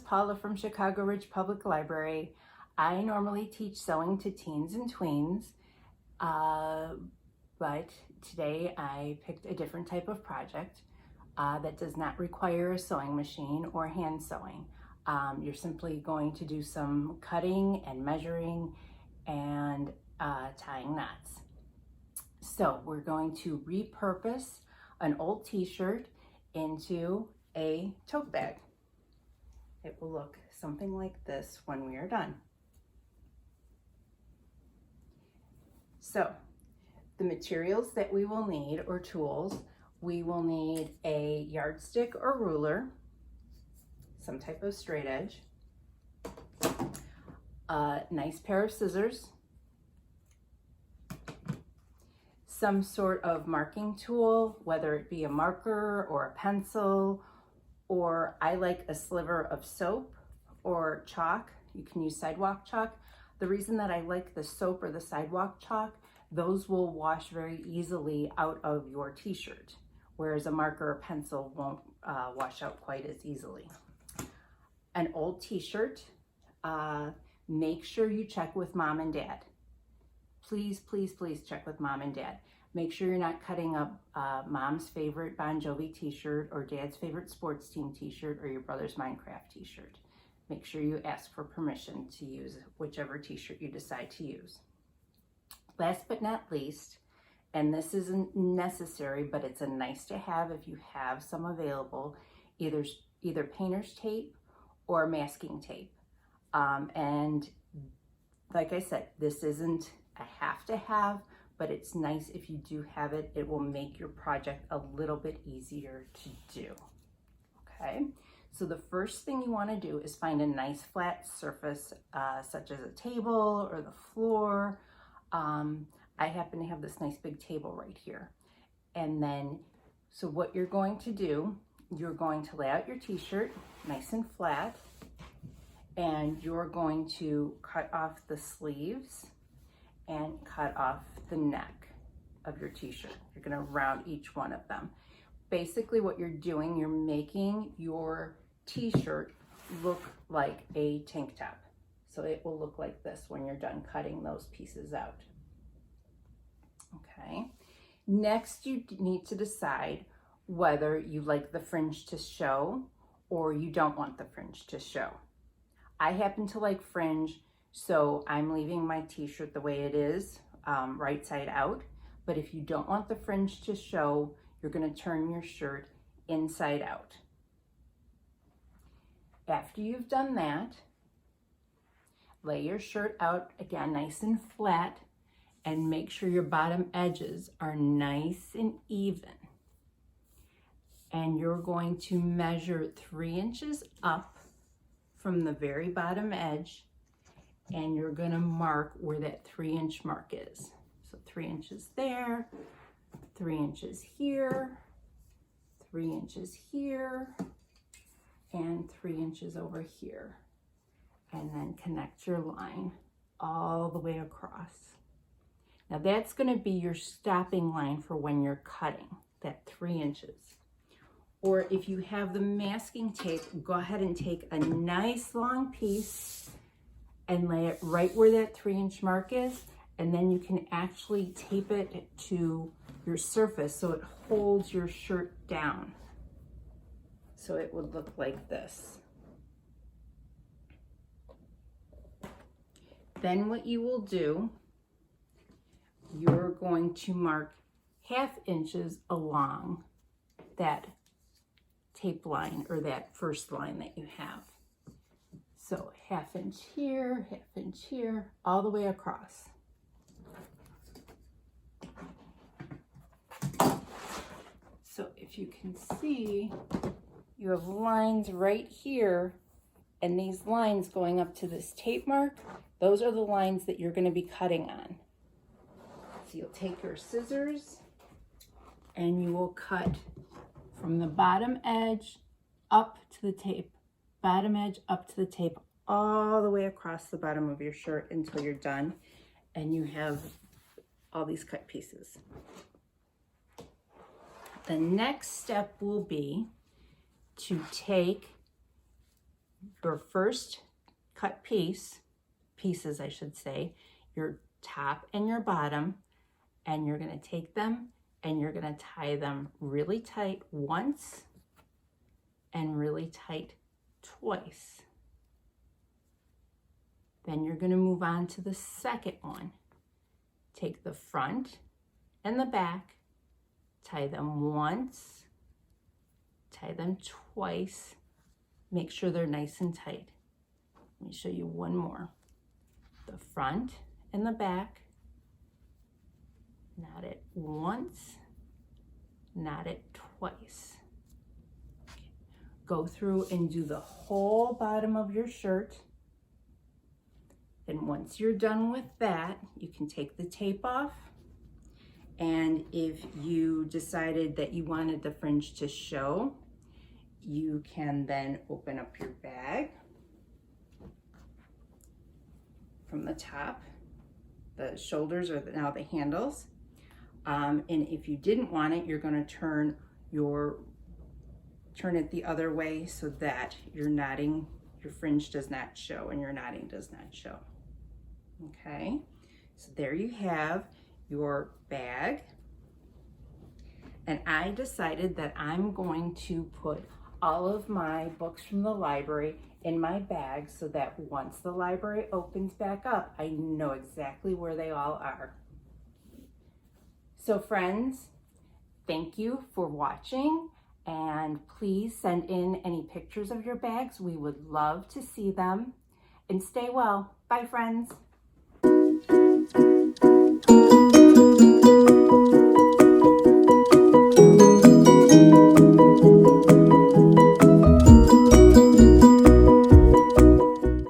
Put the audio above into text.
Paula from Chicago Ridge Public Library. I normally teach sewing to teens and tweens, but today I picked a different type of project that does not require a sewing machine or hand sewing. You're simply going to do some cutting and measuring and tying knots. So we're going to repurpose an old t-shirt into a tote bag. It will look something like this when we are done. So the materials that we will need, or tools, we will need a yardstick or ruler, some type of straight edge, a nice pair of scissors, some sort of marking tool, whether it be a marker or a pencil, or I like a sliver of soap or chalk. You can use sidewalk chalk. The reason that I like the soap or the sidewalk chalk, those will wash very easily out of your t-shirt, whereas a marker or pencil won't wash out quite as easily. An old t-shirt, make sure you check with mom and dad. Please, please, please check with mom and dad. Make sure you're not cutting up mom's favorite Bon Jovi t-shirt or dad's favorite sports team t-shirt or your brother's Minecraft t-shirt. Make sure you ask for permission to use whichever t-shirt you decide to use. Last but not least, and this isn't necessary, but it's a nice to have if you have some available, either painter's tape or masking tape. And like I said, this isn't a have to have, but it's nice if you do have it. It will make your project a little bit easier to do. Okay, so the first thing you want to do is find a nice flat surface, such as a table or the floor. I happen to have this nice big table right here. And then, so what you're going to do, you're going to lay out your t-shirt nice and flat, and you're going to cut off the sleeves and cut off the neck of your t-shirt. You're gonna round each one of them. Basically what you're doing, you're making your t-shirt look like a tank top. So it will look like this when you're done cutting those pieces out. Okay, next you need to decide whether you like the fringe to show or you don't want the fringe to show. I happen to like fringe, so I'm leaving my t-shirt the way it is, right side out. But if you don't want the fringe to show, you're going to turn your shirt inside out. After you've done that, lay your shirt out again nice and flat, and make sure your bottom edges are nice and even. And you're going to measure 3 inches up from the very bottom edge, and you're gonna mark where that 3-inch mark is. So 3 inches there, 3 inches here, 3 inches here, and 3 inches over here. And then connect your line all the way across. Now that's gonna be your stopping line for when you're cutting, that 3 inches. Or if you have the masking tape, go ahead and take a nice long piece and lay it right where that 3-inch mark is, and then you can actually tape it to your surface so it holds your shirt down. So it would look like this. Then what you will do, you're going to mark 1/2 inches along that tape line, or that first line that you have. So 1/2 inch here, 1/2 inch here, all the way across. So if you can see, you have lines right here, and these lines going up to this tape mark, those are the lines that you're going to be cutting on. So you'll take your scissors and you will cut from the bottom edge up to the tape, bottom edge up to the tape, all the way across the bottom of your shirt until you're done and you have all these cut pieces. The next step will be to take your first cut pieces I should say, your top and your bottom, and you're gonna take them and you're gonna tie them really tight once and really tight twice. Then you're gonna move on to the second one. Take the front and the back, tie them once, tie them twice, make sure they're nice and tight. Let me show you one more. The front and the back, knot it once, knot it twice. Go through and do the whole bottom of your shirt. Then once you're done with that, you can take the tape off. And if you decided that you wanted the fringe to show, you can then open up your bag from the top. The shoulders are now the handles. And if you didn't want it, you're going to turn it the other way so that your knotting, your fringe does not show and your knotting does not show. Okay, so there you have your bag. And I decided that I'm going to put all of my books from the library in my bag so that once the library opens back up, I know exactly where they all are. So friends, thank you for watching, and please send in any pictures of your bags. We would love to see them. And stay well. Bye friends.